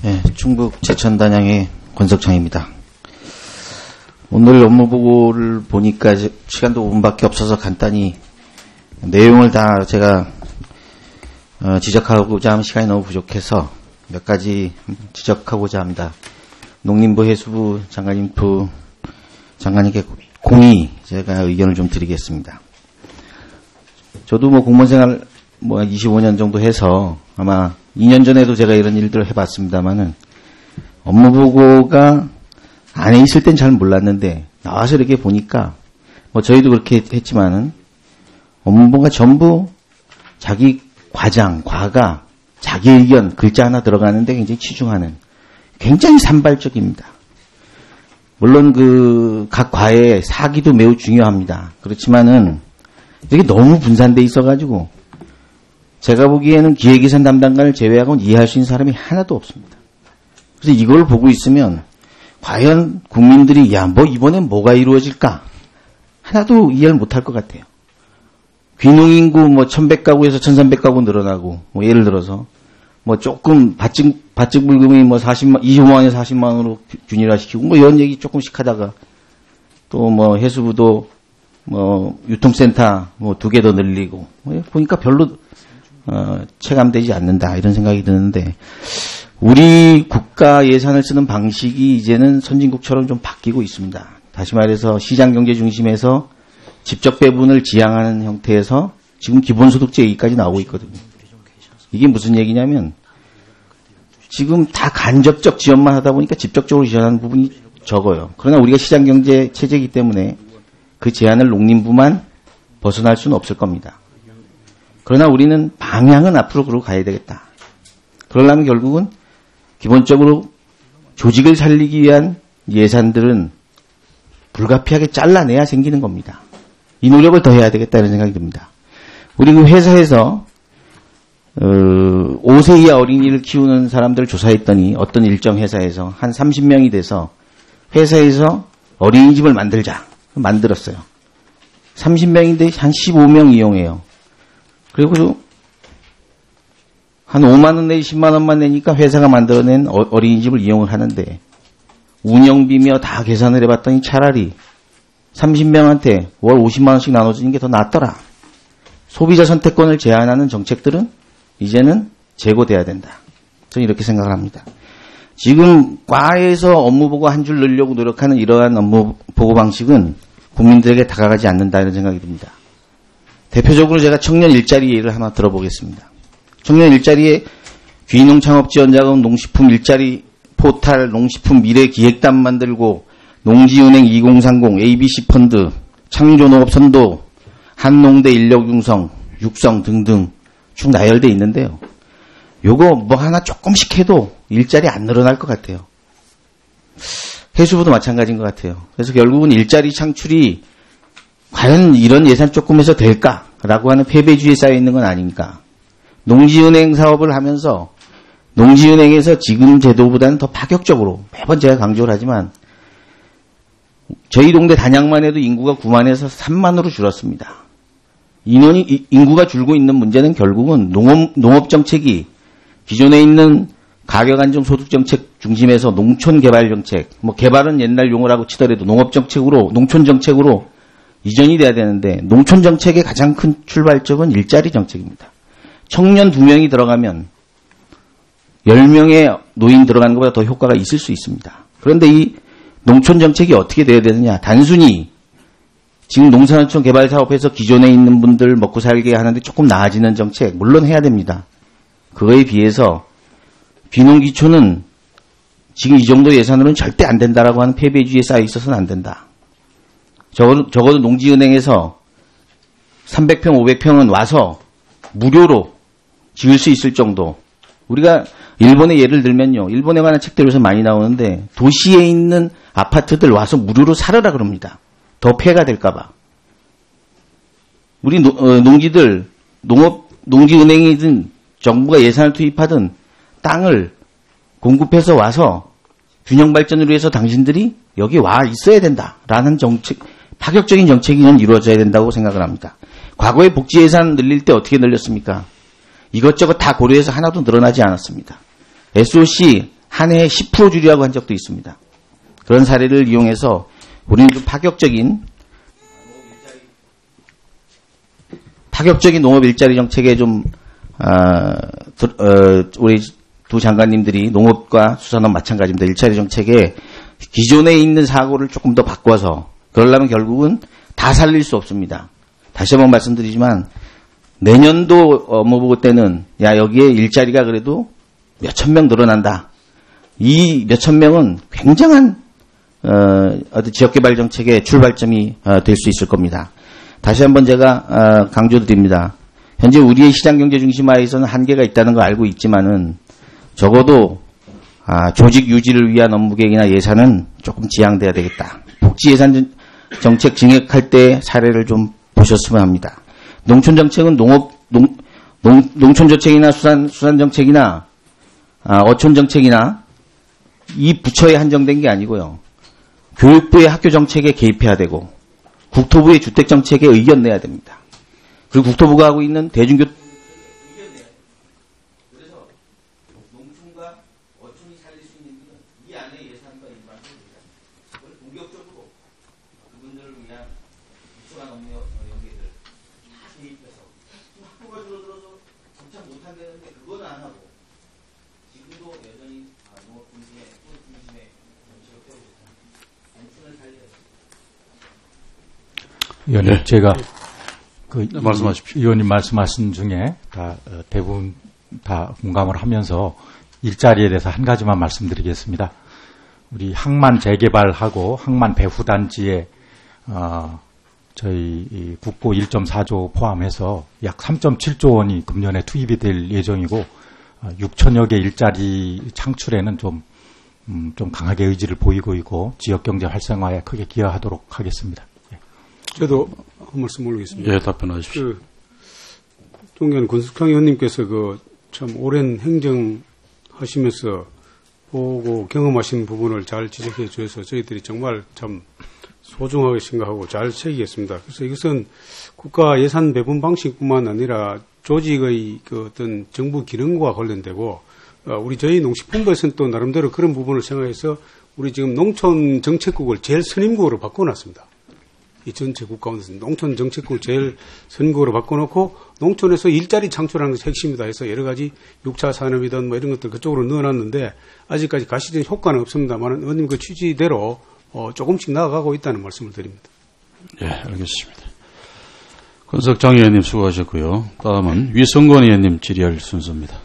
네, 충북 제천단양의 권석창입니다. 오늘 업무보고를 보니까 시간도 5분밖에 없어서 간단히 내용을 다 제가 지적하고자 하면 시간이 너무 부족해서 몇 가지 지적하고자 합니다. 농림부 해수부 장관님께 공의 제가 의견을 좀 드리겠습니다. 저도 공무원 생활 25년 정도 해서 아마 2년 전에도 제가 이런 일들을 해봤습니다만은 업무보고가 안에 있을 땐 잘 몰랐는데 나와서 이렇게 보니까 저희도 그렇게 했지만은 업무보고가 전부 자기 과가 자기 의견 글자 하나 들어가는데 굉장히 치중하는 굉장히 산발적입니다. 물론 각 과의 사기도 매우 중요합니다. 그렇지만은 이게 너무 분산돼 있어가지고 제가 보기에는 기획예산 담당관을 제외하고는 이해할 수 있는 사람이 하나도 없습니다. 그래서 이걸 보고 있으면 과연 국민들이 이번엔 뭐가 이루어질까? 하나도 이해를 못할 것 같아요. 귀농인구 1100가구에서 1300가구 늘어나고 예를 들어서 조금 밭집불금이 25만에서 40만원으로 균일화시키고 이런 얘기 조금씩 하다가 또 해수부도 유통센터 2개 더 늘리고 보니까 별로 체감되지 않는다 이런 생각이 드는데 우리 국가 예산을 쓰는 방식이 이제는 선진국처럼 좀 바뀌고 있습니다. 다시 말해서 시장경제 중심에서 직접 배분을 지향하는 형태에서 지금 기본소득제 얘기까지 나오고 있거든요. 이게 무슨 얘기냐면 지금 다 간접적 지원만 하다 보니까 직접적으로 지원하는 부분이 적어요. 그러나 우리가 시장경제 체제이기 때문에 그 제한을 농림부만 벗어날 수는 없을 겁니다. 그러나 우리는 방향은 앞으로 그러고 가야 되겠다. 그러려면 결국은 기본적으로 조직을 살리기 위한 예산들은 불가피하게 잘라내야 생기는 겁니다. 이 노력을 더 해야 되겠다 이런 생각이 듭니다. 우리 회사에서 5세 이하 어린이를 키우는 사람들을 조사했더니 어떤 일정 회사에서 한 30명이 돼서 회사에서 어린이집을 만들었어요. 30명인데 한 15명 이용해요. 그리고 한 5만 원 내지 10만 원만 내니까 회사가 만들어낸 어린이집을 이용을 하는데 운영비며 다 계산을 해봤더니 차라리 30명한테 월 50만 원씩 나눠주는 게 더 낫더라. 소비자 선택권을 제한하는 정책들은 이제는 제고돼야 된다. 저는 이렇게 생각을 합니다. 지금 과에서 업무보고 한 줄 넣으려고 노력하는 이러한 업무보고 방식은 국민들에게 다가가지 않는다 이런 생각이 듭니다. 대표적으로 제가 청년 일자리 예를 하나 들어보겠습니다. 청년 일자리에 귀농창업지원자금, 농식품 일자리 포탈, 농식품 미래기획단 만들고 농지은행 2030, ABC펀드, 창조농업선도, 한농대 인력육성 등등 쭉 나열되어 있는데요. 요거 하나 조금씩 해도 일자리 안 늘어날 것 같아요. 해수부도 마찬가지인 것 같아요. 그래서 결국은 일자리 창출이 과연 이런 예산 조금 해서 될까라고 하는 패배주의에 쌓여 있는 건 아닙니까? 농지은행 사업을 하면서 농지은행에서 지금 제도보다는 더 파격적으로 매번 제가 강조를 하지만 저희 동네 단양만 해도 인구가 9만에서 3만으로 줄었습니다. 인구가 줄고 있는 문제는 결국은 농업 정책이 기존에 있는 가격 안정 소득 정책 중심에서 농촌 개발 정책, 개발은 옛날 용어라고 치더라도 농업 정책으로, 농촌 정책으로 이전이 돼야 되는데 농촌 정책의 가장 큰 출발점은 일자리 정책입니다. 청년 2명이 들어가면 10명의 노인 들어가는 것보다 더 효과가 있을 수 있습니다. 그런데 이 농촌 정책이 어떻게 돼야 되느냐? 단순히 지금 농산어촌 개발 사업에서 기존에 있는 분들 먹고 살게 하는데 조금 나아지는 정책 물론 해야 됩니다. 그거에 비해서 귀농기촌은 지금 이 정도 예산으로는 절대 안 된다라고 하는 패배주의에 쌓여 있어서는 안 된다. 적어도 농지은행에서 300평, 500평은 와서 무료로 지을 수 있을 정도. 우리가 일본의 예를 들면요. 일본에 관한 책들 요새 많이 나오는데 도시에 있는 아파트들 와서 무료로 살아라 그럽니다. 더 폐가 될까봐. 우리 농지들, 농지은행이든 정부가 예산을 투입하든 땅을 공급해서 와서 균형 발전을 위해서 당신들이 여기 와 있어야 된다라는 정책, 파격적인 정책이 이루어져야 된다고 생각을 합니다. 과거에 복지 예산 늘릴 때 어떻게 늘렸습니까? 이것저것 다 고려해서 하나도 늘어나지 않았습니다. SOC 한 해에 10% 줄이라고 한 적도 있습니다. 그런 사례를 이용해서 우리는 좀 파격적인 농업 일자리 정책에 좀 우리 두 장관님들이 농업과 수산업 마찬가지입니다. 일자리 정책에 기존에 있는 사고를 조금 더 바꿔서 그러려면 결국은 다 살릴 수 없습니다. 다시 한번 말씀드리지만 내년도 업무보고 때는 여기에 일자리가 그래도 몇천 명 늘어난다. 이 몇천 명은 굉장한 지역개발 정책의 출발점이 될 수 있을 겁니다. 다시 한번 제가 강조드립니다. 현재 우리의 시장경제 중심화에서는 한계가 있다는 걸 알고 있지만은 적어도 조직 유지를 위한 업무 계획이나 예산은 조금 지양돼야 되겠다. 복지 예산 정책 증액할 때 사례를 좀 보셨으면 합니다. 농촌 정책은 농촌 정책이나 수산 정책이나 어촌 정책이나 이 부처에 한정된 게 아니고요. 교육부의 학교 정책에 개입해야 되고 국토부의 주택 정책에 의견 내야 됩니다. 그리고 국토부가 하고 있는 대중교 의견 내야 됩니다. 그래서 농촌과 어촌이 살릴 수 있는 일은 이 안에 예산과 일반을 그걸 공격적으로 그분들을 위한 유치원 업무 연계들 다 개입해서 학교가 줄어들어서 점차 못한다는데 그건 안 하고 지금도 여전히 농업 중심의 정책을 펴고 있습니다. 농촌을 살려야 됩니다. 의원님, 네. 제가 말씀하십시오. 의원님 말씀하신 중에 대부분 다 공감을 하면서 일자리에 대해서 한 가지만 말씀드리겠습니다. 우리 항만 재개발하고 항만 배후단지에 저희 국고 1.4조 포함해서 약 3.7조 원이 금년에 투입이 될 예정이고 6천여 개 일자리 창출에는 좀 강하게 의지를 보이고 있고 지역경제 활성화에 크게 기여하도록 하겠습니다. 저도 한 말씀 올리겠습니다. 예, 답변하십시오. 종현 권숙창 의원님께서 참 오랜 행정하시면서 보고 경험하신 부분을 잘 지적해 주셔서 저희들이 정말 참 소중하게 생각하고 잘 새기겠습니다. 그래서 이것은 국가 예산 배분 방식뿐만 아니라 조직의 어떤 정부 기능과 관련되고 저희 농식품부에서는 또 나름대로 그런 부분을 생각해서 우리 지금 농촌 정책국을 제일 선임국으로 바꿔놨습니다. 이 전체 국 가운데서 농촌 정책국을 제일 선임국으로 바꿔놓고 농촌에서 일자리 창출하는 것이 핵심이다 해서 여러 가지 6차 산업이든 이런 것들 그쪽으로 넣어놨는데 아직까지 가시적인 효과는 없습니다만 의원님 그 취지대로 조금씩 나아가고 있다는 말씀을 드립니다. 예, 알겠습니다. 권석장 의원님 수고하셨고요. 다음은 위성권 의원님 질의할 순서입니다.